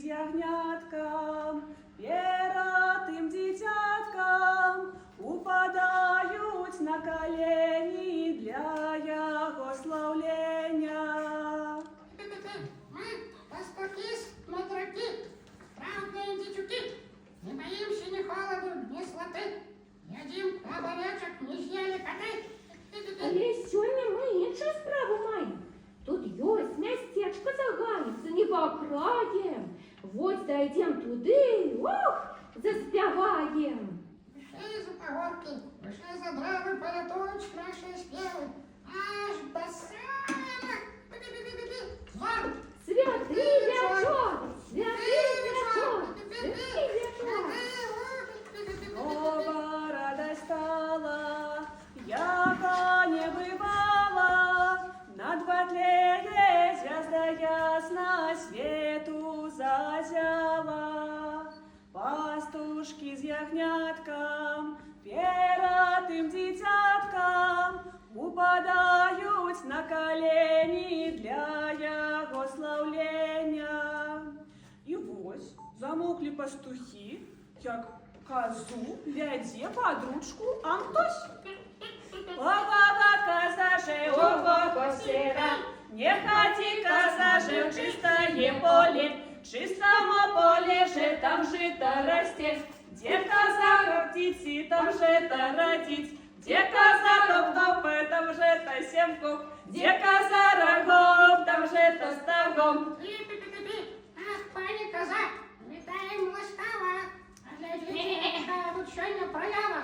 ягняткам, ператым дзіцяткам упадаюць на колени для яго славлення. Мы, пастухи, смотряки, справжние дичуки, не боимся ни холоду, ни слоты, едим хлебовечек, не съели коты. Але сёння мы іншую справу маем. Тут ёсць мясцечка за ганіцу, не пакраем. Вось дойдем туды, ох, заспяваем. Вышли за погорки, вышли за дровы, полетуют наши спевы. Аж до самых зор. Святый вечор, святый вечор, святый вечор. Снова радость стала, яка не бывала, над Ватлеє звезда ясна свету зазяла. Пастушки з ягняткам, ператым дзіцяткам упадаюць на колени для яго славлення. І вось замоўклі пастухи, як козу вядзе под ручку Антось. Ого-го, коза же, ого-го, сера, не ходи, коза же, в чистое поле, в чистом поле же там жито растет. Где коза роптить, там жито родить, где коза роп-топ, там жито семку, где коза рогом, там жито стогом. Ах, пані коза, вітаємо ласкаво. А для дітей така тут сьогодні проява.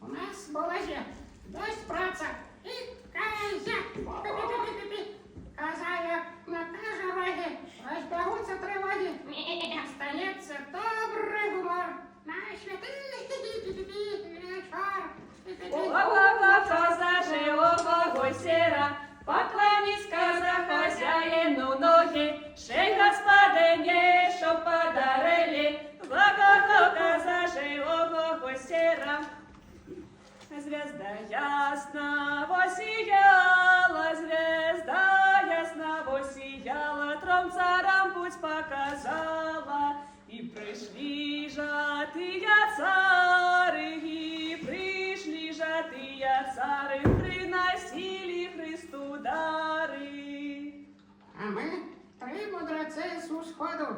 У нас була же дощ праця і козя. Коза як накаже роги, розбягуться тривоги. Станеться добрий гумор. На святий вечор. Ого-го, коза же, ого-го, сера, поклонись, коза, хозяину ноги, шей господине, чтоб подарили. Ого-го, коза же, ого-го, сера. Звезда ясно воссияла, звезда ясно воссияла, тром царам путь показала. И пришли жатыя цары, и пришли жатыя цары, приносили Христу дары. А ми три мудреці з усходу.